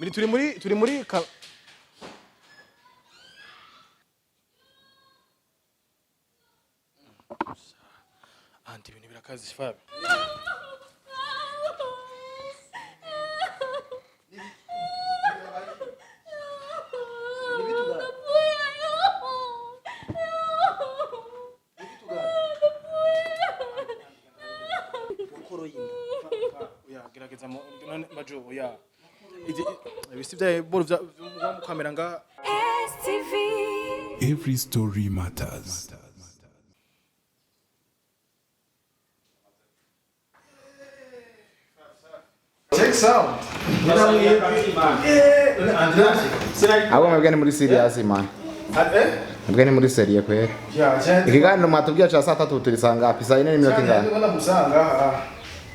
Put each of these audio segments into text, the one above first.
turi muri anti ibintu birakazi Fab. Gerageza none bajo ya ibisibye bolo vya kamera nga STV. Every story matters. Check sound. Abo mwebwe muri serious man. Mwebwe ni muri serious kweli. Ikiganiro mwatubwiye cha saa 3 tulisanga hapi saa 4 n'iminota ingana. Ndabona musanga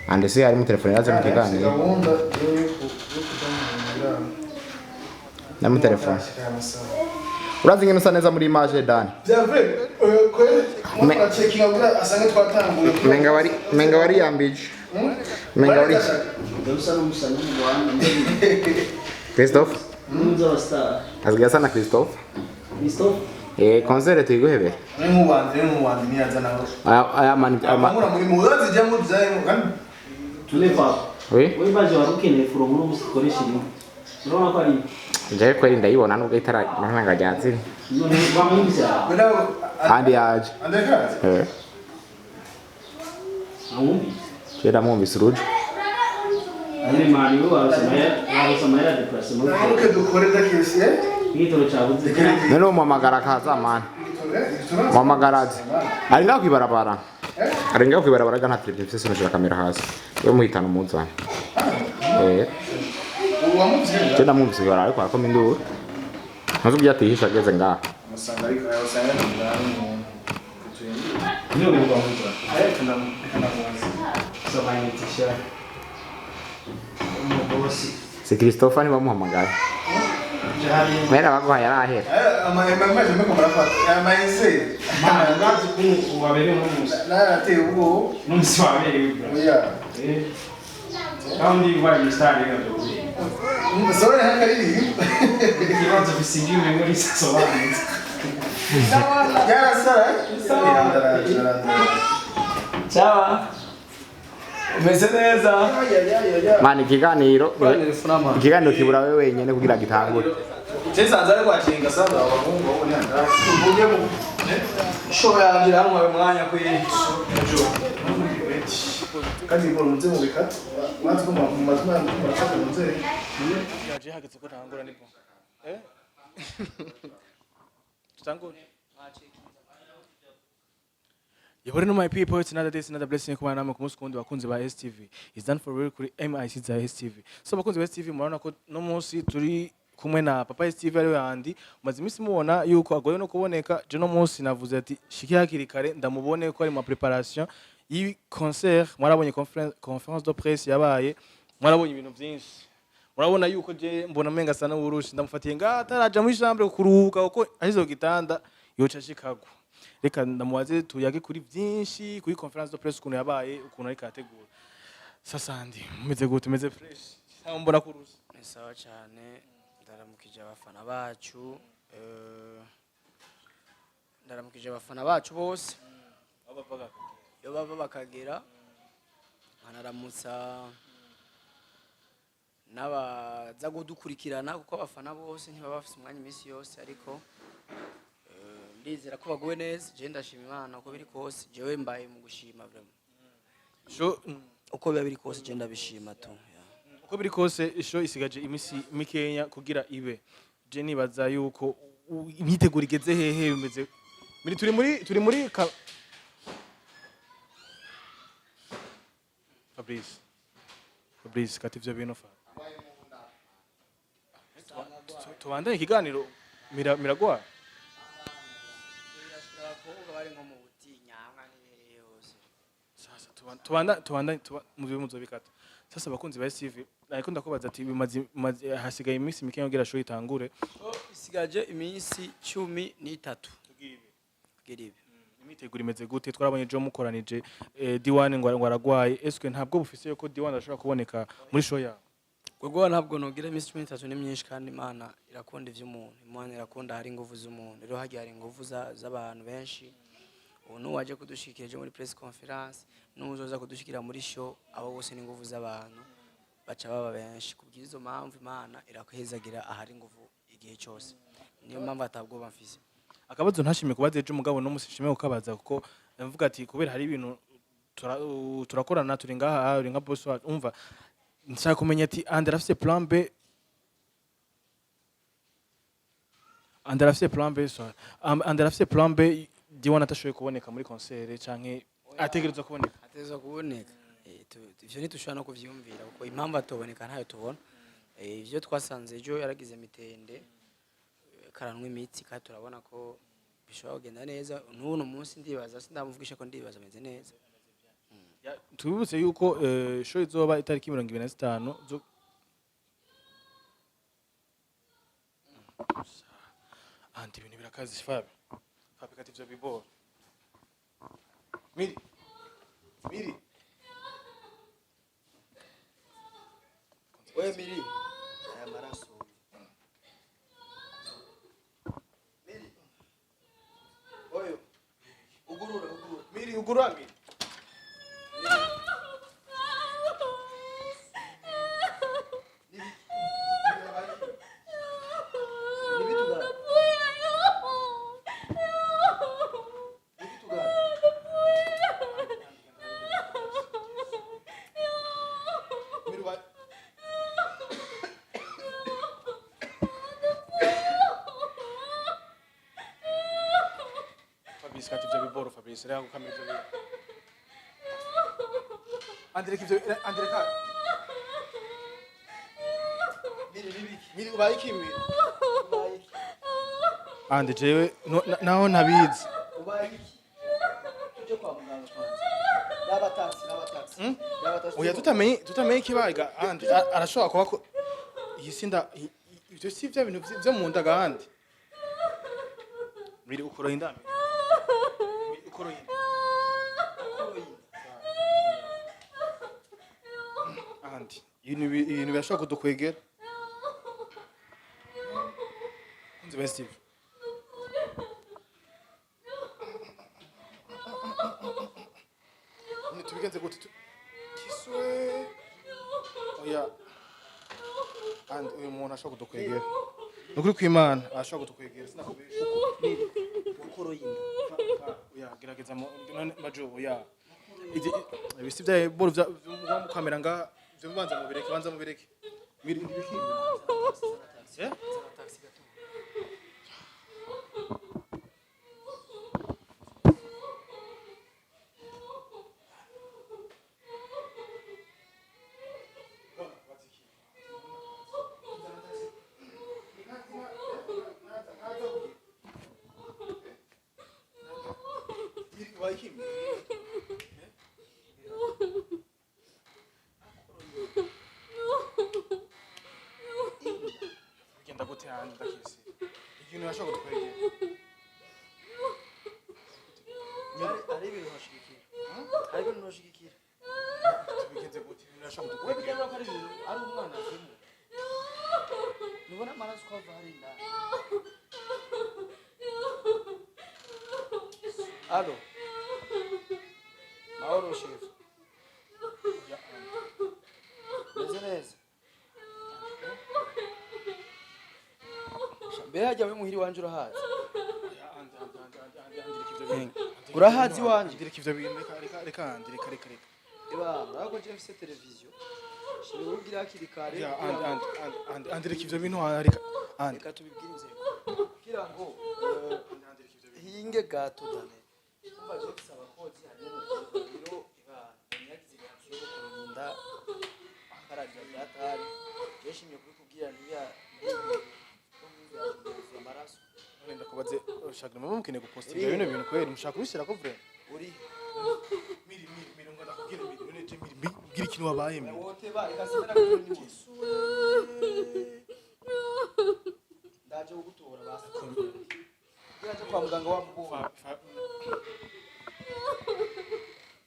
Ande se hari mu telefone yaje mu kiganiro. Na mu telefone. Urazi ngene usa neza muri image Dan. Menga wari yambije. Menga wari. Christophe? Munda star. Azga sana Christophe. Christophe? Concert tuyiguhebe. N'umuwandi niyaza naho. Aya man amura muri muzazi jamwe byaye kandi Tulepa. Oui. Wewe baje warukene from no musikoresha rimwe. Urabona ko ari nje kweli ndayibona nubwo itara mahanga ryatsi. none bamwimvya. Andi yaje. Andeka? Amumbi. Chera mumbi suruje. Ane mali wo warusomaya depression. Naruke dukore dakisi Igitoro cyabuze. None umamagara kaza man. Mamagarazi. Ari ngaho kwibarabara. Ari ngaho kwibarabara gana televiziyo sinashira kamera hasi. We muhitana umuzana. uwamuvye Chera mumbi sigara ariko akoma induru. Ntazo byatihisha ageze ngaho. musanga ariko yasanga n'umuntu kutuye Niyo bivuga ngo kana muzi sobaye tisha. Umubosi. Si Christophe ni bamuhamagaye. Mera bagwa yarahera. amaje meko marafata amaise Mana ngazi ku wabere nk'umusi. narate ubwo N'umusi wabere wibwa. oya Kandi wari stari ngazo. sore hakariri Ikibanza bisingiwe muri sobanutse. yarasara Ciao. Umeze neza. Mani ikiganiro kibura wewe wenyene kugira gitangure. Jesanze ari kwakinga sanda abahungu bo nyanda uvuye mu show yangira hamwe umwanya kwisho kandi ngo muze mu bikata mwatwe mu mazina murafata muze yaje hageze ko ntangura nipo tutangura Yabore no my people, it's another day, it's another blessing kumana namwe kumunsi kundi bakunzi ba STV. It's done for real kuri MIC za STV. So bakunzi ba STV murabona ko no munsi turi kumwe na Papa STV ari yandi. Maze imisi mubona yuko agoye no kuboneka. Je no munsi navuze ati shiki hakiri kare ndamubone ko ari mu preparation yi concert. Mwarabonye conference de presse yabaye. Mwarabonye ibintu byinshi. Murabona yuko je mbona menga sana urushi ndamufatiye nga ataraja muri chambre kuruhuka uko ahizo gitanda yoca shikagwa. Reka ndamuwaze tuyage kuri byinshi kuri conference de presse kuno yabaye ukuntu ari kategura. Sasa ndi meze gute meze fresh. Mbona kuruza. Sawa cyane ndaramukije abafana bacu ndaramukije abafana bacu bose yo bava bakagera anaramutsa n'abaza gudukurikirana kuko abafana bose ntibaba bafite umwanya imisi yose ariko ndizera ko baguwe neza je ndashima Imana uko biri kose jewe mbaye mu gushima vraiment uko biba biri kose je ndabishima tu uko biri kose show isigaje imisi mikenya kugira ibe je nibaza yuko imyiteguro igeze hehe bimeze turi muri Fabrice kati vyo bintu fa tubandanye ikiganiro miragwa tubandanye mu byo muzobikata sasa bakunzi ba STV ariko ndakubaza ati hasigaye iminsi mikenya kugira show itangure isigaje iminsi 13 tugiribe imiteguro imeze gute twarabonye jo mukoranije D1 ngo aragwaye eswe ntabwo bufise yuko D1 ashobora kuboneka muri show yawe ubwo ntabwo nogira iminsi 13 ni myinshi kandi Imana irakunda ivy'umuntu. Imana irakunda hari ingufu z'umuntu. Rero hagiye hari ingufu z'abantu benshi. Ubu waje kudushikirije muri press conference n'uzoza kudushikira muri show abo bose ni ingufu z'abantu baca baba benshi kubwizo mpamvu Imana irakuhezagira ahari ingufu igihe cyose. Niyo mpamvu atabwoba mfise. Akabazo ntashimye kubaza ejo umugabo no musishime kukabaza kuko mvuga ati kubera hari ibintu turakorana turi ngaha uri nka boss wacu umva nshaka kumenya ati Ande arafise plan B Ande arafise plan B diwana atashoboye kuboneka muri concert canke ategerezwa kuboneka ivyo ntitushobora no kuvyumvira kuko impamvu atoboneka ntayo tubona ivyo twasanze ejo yaragize mitende karanwe imitsi kandi turabona ko bishobora kugenda neza n'uno munsi ndibaza sindamuvugisha ko ndibaza ameze neza. Tubibutse yuko show izoba itariki 25 zo Andi ibintu birakazi Fabi kati ivyo bibora Miri Oye Miri aya maraso Miri Oyo ugurura Miri ugurura Miri Fabrice rero gukamera ivyo Andreka Miri ubayiki Miri Ande jewe naho ntabizi ubayiki tuje kwa muganga kwanza n'abataxi oya tutamenye ikibaga Ande arashobora kuba ko yisinda ivyo si vya bintu vyo mu nda gahandi Miri ukoroye indami Akoroye Andi ibintu birashobora kudukwegera Hanze best Ivyo tubigenze gute kiswe oya Andi uyu muntu ashobora kudukwegera nukuri kw'Imana ashobora kudukwegera sinakubesha Akoroye oya gerageza majo oya ibisi vya boro vya mukamera nga vyo banza mubireke Miri ndibiki Genda gute handi ndakisi ikintu yashobora kudukwegera ari ibintu bashigikira tubigenze gute ibintu yashobora wewe kudukwegera bigaragara ko ari ibintu ari umwana afimo nubona amaraso ko ava hari indani Allo Mahoro chef Meze neza Mbere hajya we muhiri wanje urahazi urahazi wanje ndireka ivyo bintu reka urako je mfise televiziyo shobora kugira hakiri kare andireka ivyo bintu reka tubibwire inzego kugira ngo hinge gato dane umva je mfise abakozi hanyene rero nyagize gato yo kurinda akaraje byatari je shimye kubikubwira niya amaraso nenda kubaze ushaka mumukene gupostinga ibintu bintu kweri mushaka kubishira ko vrai uri miri ngo ndakubwira miri gira ikintu wabaye miri wote bari kasina nakubwira ni ndaje gutora basi ndaje kwa muganga wa mbuga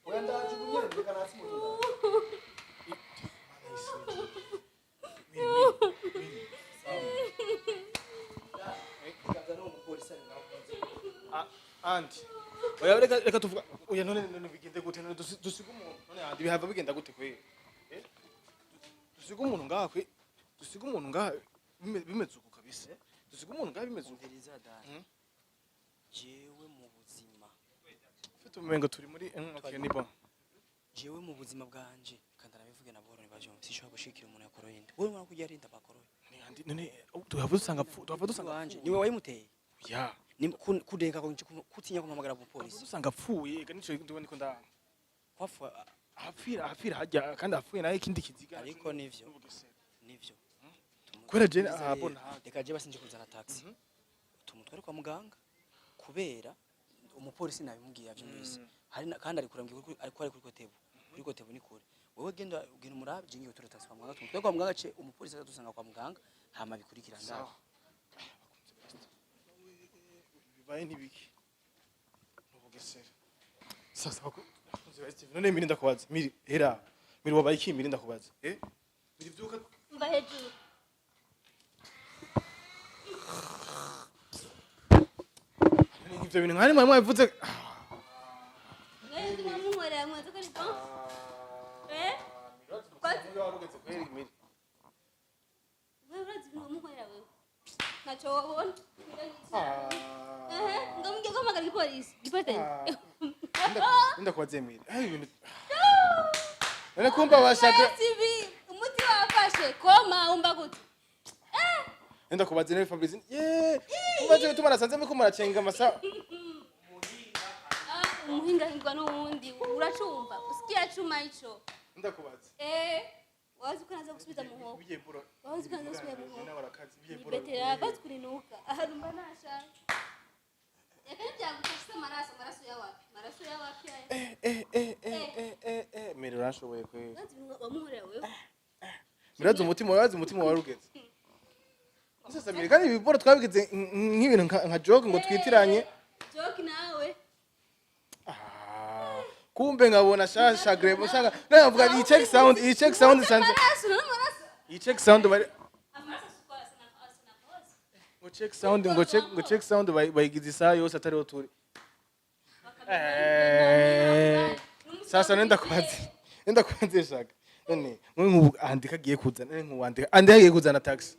wenda ajugunye reka nasi mutura andi oya reka tuvuga oya none bigende gute none dusiga umuntu none andi bihava bigenda gute kwe dusiga umuntu ngaha kwe dusiga umuntu ngaha bimeze uko kabisa dusiga umuntu ngaha bimeze uko jewe mu buzima ufite umengo turi muri okay ni bon jewe mu buzima bwanje kandi arabivuge na boro nibaje sishobora gushikira umuntu yakoroye inde wowe mwana kujya arinda bakoroye andi none tuhava dusanga wanje niwe wayimuteye ya ni kudenga kutinya kumamagara mu polisi dusanga apfuye kandi nico ndibona ko ndanga kwafu apfira hajya kandi apfuye naye ikindi kiziga ariko nivyo kwera je abona reka je basinje kuzana taxi tumutware kwa muganga kubera umupolisi nabimubwiye yavyumvise hari kandi ari kurambye ari kuri kotebo ni kure wewe genda umurabe je ngiye turataxi kwa muganga tumutware kwa muganga ce umupolisi azadusanga kwa muganga hama bikurikira ndaho bibaye nibiki nubugesera sasa bakunze ba Steve none mirinda kubaza miri hera miri wabaye iki mirinda kubaza miri vyuka mba hejuru ivyo bintu nkari mwe bivuze ngeze namumorera mwazo kari bon warugeze kweri miri wewe urazi namumorera wewe nacho wabona ngamujye kwamagara igipolisi nda kubaza miri ibintu none kumva bashaka TV umuti wafashe koma umba gute nda kubaza ne Fabrice ubaje gutuma nasanze mko muracenga amasa umuhinga hingwa n'uwundi uracumva usikia chuma ico nda kubaza wazi kunaza gusubiza mu nkoko bigiye buro wazi kunaza gusubiza mu nkoko n'abarakazi bigiye buro betera batwurinuka aharumba nasha yakani byagufasha maraso ya wapi miri urashoboye kweri wamuhorera wewe mirazi umutima warugeze sasa miri kandi ibiboro twabigize nk'ibintu nka joke ngo twitiranye joke nawe kumbe nkabona shasha grebo shanga navuga iyi check sound sanze iyi check sound bari ngo check sound bayigize isaha yose atariho turi sasa nenda kwanze shaka none mwe nkubu andika giye kuzana none nkuwandika andi hagiye kuzana taxi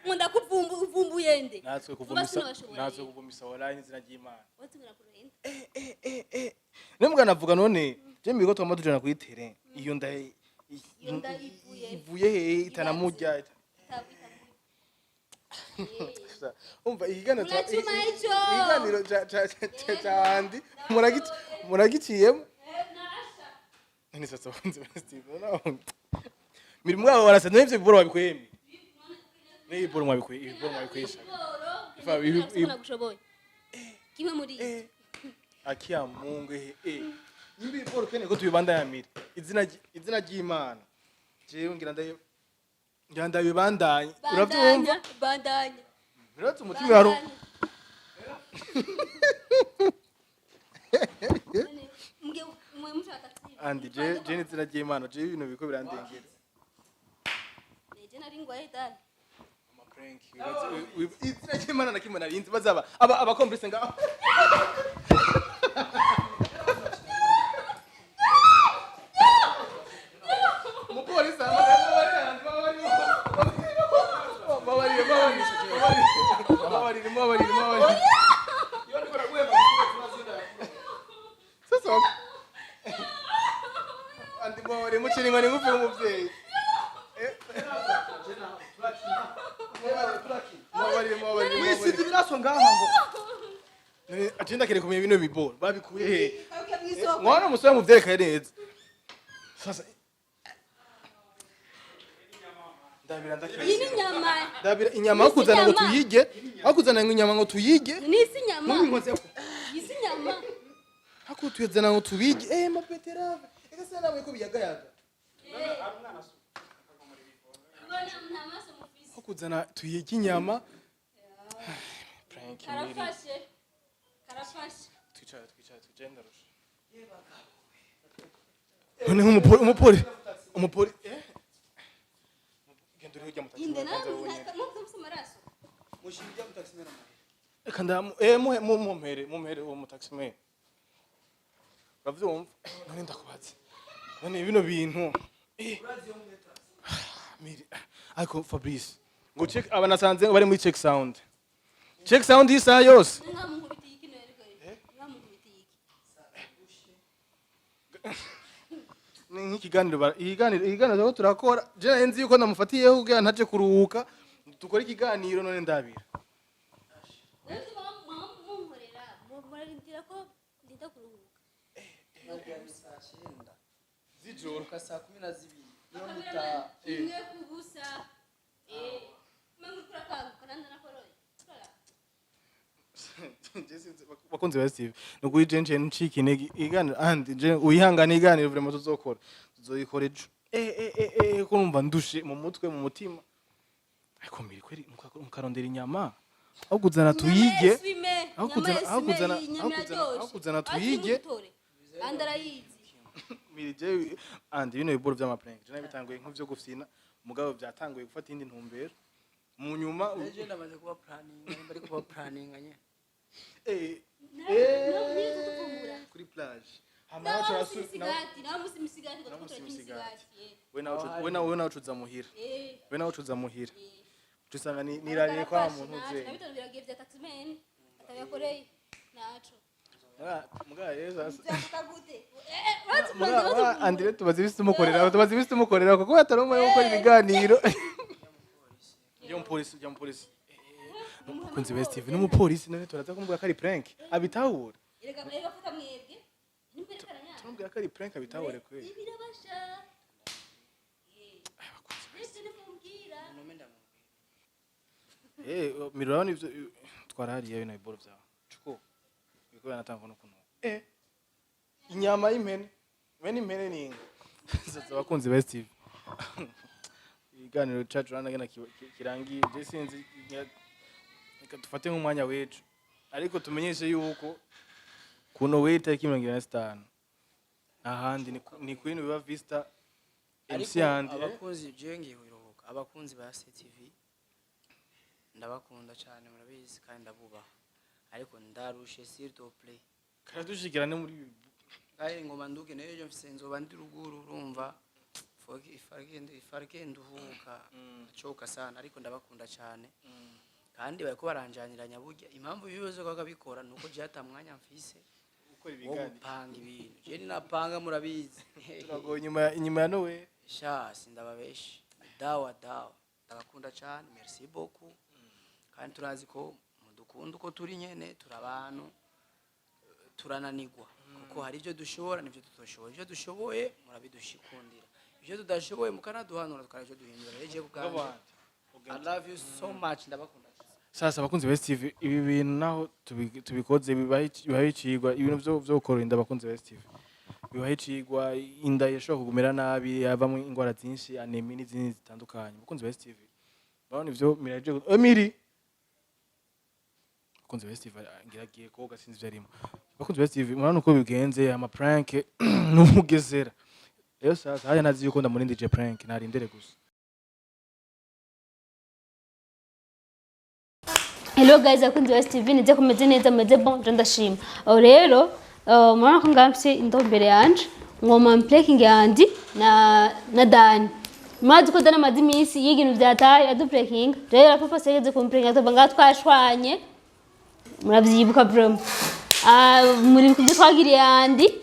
Munda kuvumbuye nde natwe kuvumisa online izina ry'Imana nemwe navuga none je mbigo twama tujana kuri terrain iyo nda ivuye itanamujya umva ikiganiro cyandi muragiciyemo nani sasa wanze Steve no miri mwabo barasa n'ivyo biboro babikwemi n'ibiboro mwabikwesha kimwe muri akia Mungu nimbi biboro kene ko tubibanda ya miri izina ry'Imana jewe ngira ndabibandanye uravyumva bandanya biratse umutima yaro andi je n'izina ry'Imana je ibintu biko birandengera neje nari ngwaye dali prank izina ry'Imana nakimwe narinzi bazaba aba komplice ngaho umupolisi babarire sasa andi babarire muciri ngo ningufe umuvyeyi wisize ibiraso ngaha ngo agenda kere kumenya bino biboro babikuye he mwana umusore muvyereka neza sasa ndabira inyama hakuzana ngo tuyige hakuzana inyama ngo tuyige nisi nyama n'inkoze isi nyama hakutuyezana ngo tubige mapeterave eka nawe ko biyagayaga hakuzana tuyige inyama prank karafashe twicara ndarusha none umupoli genda hirya mu taxi Inda kwanza nawe wewe nyene ntakamufise amaraso. mushirya mutaximera amahe reka mumpere uwo mu taxi man uravyumva none ndakubaza none bino bintu miri ariko Fabrice ngo check abanasanze bari muri check sound isaha yose Nkamunkubitiye iki nere gari. Nkamunkubitiye iki. ni nk'ikiganiro aho turakora je nzi yuko namufatiyeho kugira ntaje kuruhuka dukora ikiganiro none ndabira Uzi munkorera. Murarindira ko ndinda kuruhuka. saa 9 z'ijoro ka saa 12 Kamera imwe kubusa. Mangu kurakanguka nanda nakoroye. bakunzi ba Steve no kuri jenje nciki intege iganiro andi je uyihangana iganiro vraiment tuzokora tuzoyikora ejo ko numva ndushe mu mutwe mu mutima ariko mbiri kweri mukarondera inyama aho kuzana tuyige aho kuzana tuyige andarayizi mbiri je andi bino biboro by'amaprank je nabitanguye nk'ivyo gufyina mugabo byatanguye gufata indi ntumbero mu nyuma ejo ndamaze kuba planning bari kuba planning anye kuri plage we nawe ucuza muhira tusanga nirariye kwa muntu uze Andire tubaze ibisi tumukorera kuko atari umwe gukora ibiganiro yo polisi kunzi ba Steve n'umupolisi none turaza kumubwira ko ari prank abitahura tumubwira ko ari prank abitahura kweli mirabona ivyo twarahariye bino biboro vyawe cuko biko yanatanga no kuno inyama y'impene impene ninga sasa bakunzi ba Steve iganiro cacu rana kirangiye je sinzi dufate nk'umwanya wejo ariko tumenyeshe yuko kuno weta y'K25 ahandi ni kuri biba Vista MC handi abakunzi je ngiye wiruhuka abakunzi ba STV ndabakunda cyane murabizi kandi ndabubaha ariko ndarushe s'il te plaît karadushikirane muri kandi ngoma nduke nejo mfise nzoba ndi ruguru urumva ifarike nduhuka choka sana ariko ndabakunda cyane kandi bariko baranjaniranya burya impamvu biyoze ko akabikora nuko je atamwanya mfise gukora ibiganiro panga ibintu je ninapanga murabizi turago inyuma ya nowe sha sindababeshi dawa ndabakunda cyane merci beaucoup kandi turazi ko mudukunda uko turi nyene turabantu turananigwa kuko hari ibyo dushobora n'ibyo tutoshobora ibyo dushoboye murabidushikundira ibyo tudashoboye mukanaduhanura tukaraje duhindura reje kugamba I love you so much ndabakunda sasa bakunzi ba Steve ibi bintu naho tubikoze bibahicirwa ibintu byo gukora inda bakunzi ba Steve bibahicirwa inda yashobora kugumera nabi yavamo ingwara zinshi anemia n'izindi zitandukanye bakunzi ba Steve babona ivyo miraje Emiri bakunzi ba Steve ngiragiye ko gasinzi byarimo bakunzi ba Steve murano uko bigenze ama prank n'umugezera rero sasa haya nazi yuko ndamurindi je prank narindere gusa. Hello guys, akunzi wa STV nize kumeze neza meze bon je ndashima. Rero mwana ko ngamfise indombere yanje ngoma mpleking yandi na Dani. Mazi ko Dani mazi misi y'ibintu byataye adupleking. Rero papa segeze kumplekinga to banga twashwanye. Muravyibuka bro. Muri kubyo twagiriye yandi.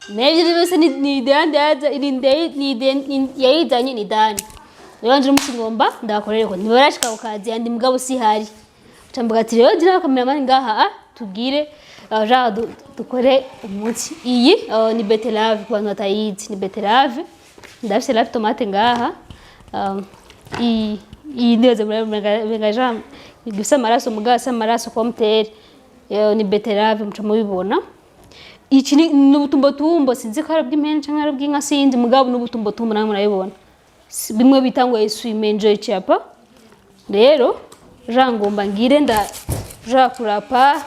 Nevye byose ni Dani yaza ni yayizanye ni Dani. Rero nje musingomba ndakorere ko ntibarashika ukazi yandi mugabo si hari. Chambuga ati rero dira cameraman ngaha tugire ja dukore umunsi iyi ni beterave kwa natayizi ni beterave ndafise la tomate ngaha iyi neze mwenga gisa maraso mugasa maraso kwa mtere ni beterave muca mubibona iki ni nubutumbo tumbo sinzi ko arabwi menshi canke arabwi nka sindi mugabo nubutumbo tumbo namwe murabibona bimwe bitangwa iswimenjo cyapa rero jangomba ngire nda ja kurapa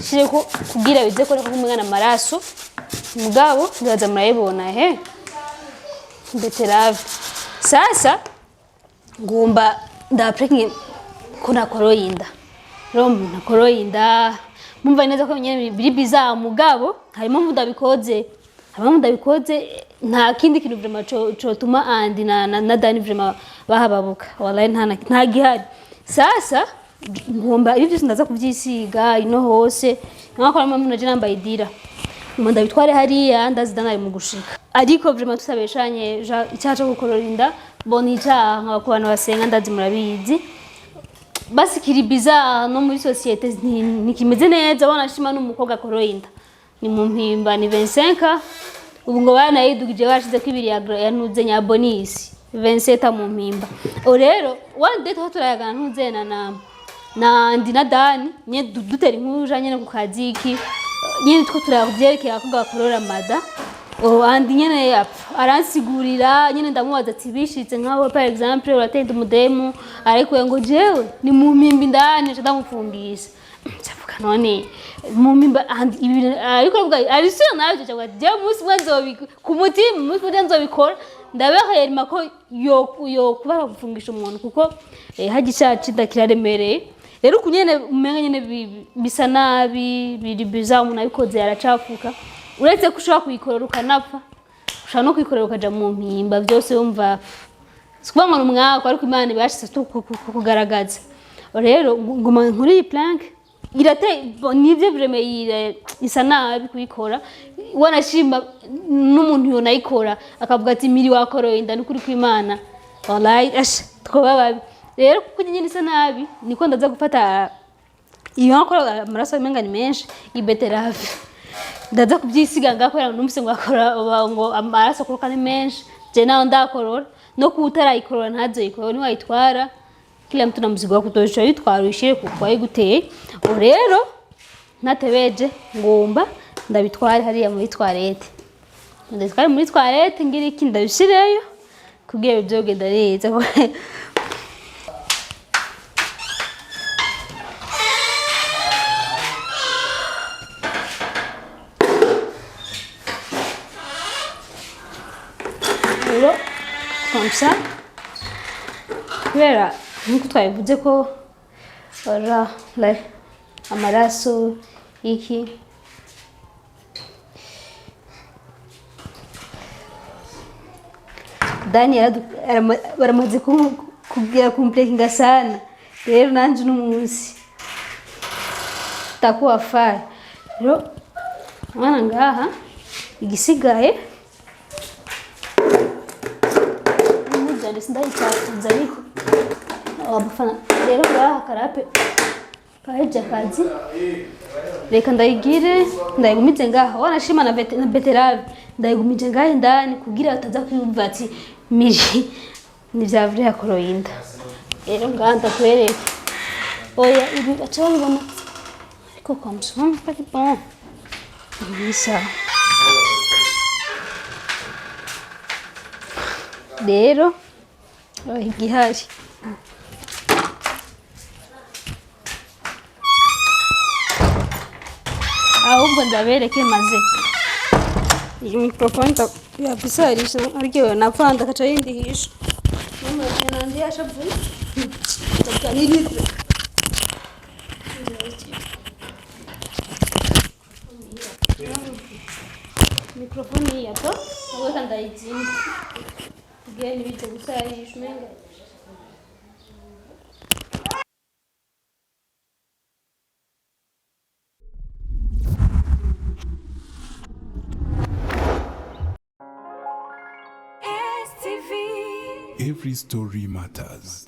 shire ko kugira bize ko kumwana maraso mugabo ndaza murayibona beterave sasa ngomba ndaprekinge kuna Akoroye Inda rero na Akoroye Inda mumva neza ko nyene biri biza mugabo harimo mudabikoze nta kindi kintu vraiment cyo tuma andi na Dani vraiment bahababuka wallahi nta gihari sasa ngomba ibyo ndaza kuvyisiga ino hose nkako namwe naje nambaye idira munda bitware hariya ndazidana ari mu gushika ariko vraiment tusabeshanye icyaca gukorora inda bonija nk'abako bantu basenga ndazi murabizi basi kiri bizarre no muri societe nikimeze neza wanashima n'umukobwa akoroye inda ni mu mpimba ni 25 ubu ngo bana yidugije bashize kwibiri yanuze nya bonus 27 mu mpimba rero one day turayagana ntuzena na ndi na Dani nye dutera inkuru nyene ku kaziki nyene two turabyerekera ko gakorora mada andi nyene yapfa aransigurira nyene ndamubaza ati bishitse nkaho par exemple uratenda umudemu ariko ngo jewe ni mu mpimba indani ndamufungisha cyavuga none mu mpimba ariko ari sio navyo cyangwa je musi mwanzo ku mutima musi nzobikora ndabahaye mako yo kuba gufungisha umuntu kuko hagishaci ndakiraremereye rero kunyene umenga nyene bisa nabi biri biza umuntu abikoze yaracafuka uretse kushobora kuyikorera ukanapfa ushaka no kuyikorera ukaja mu mpimba byose wumva sikubanga umwaka ariko Imana ibashitse kugaragaza rero ngoma nkuri iyi plank irate nivyo vraiment isa nabi kuyikora wanashimba n'umuntu yona ikora akavuga ati miri wakoroye inda n'ukuri kw'Imana wallahi twobababi rero kuko nyine isa nabi niko ndaza gufata iyo nkora amaraso menga ni menshi ibeterave ndaza kubyisiga ngakorera numvise ngo akora ngo amaraso kuruka ni menshi je naho ndakorora no kutarayikorora ntazo yikorora ni wayitwara kila mtu na mzigo wako kutosha yitwara ushire kwa yiguteye rero natebeje ngomba ndabitware hariya muri toilette ndabitware muri toilette ngira iki ndabishireyo kugira byogenda neza rero comme ça kubera nkuko twabivuze ko amaraso iki Dani baramaze kugira complekinga sana rero nanje n'umunsi takuwa fire rero mwana ngaha igisigaye mujane sindayitatuza ariko abafana rero ngaha karape kaje kazi reka ndayigire ndayigumize ngaha wanashima na beterave ndayigumije ngaha ndani kugira ataza kwiyumva ati miri ni vyavure Akoroye Inda rero ngaha ndakwereka oya ibi acha bibona ariko komsoma pati bon bisa rero igihari ahubwo ndabereke maze iyi microphone yabisarisha ariko napfanda kaca yindihisha n'umwe nandi yashavuye takanini microphone yato ngo ndayizimba gani bize gusarisha menga Every story matters.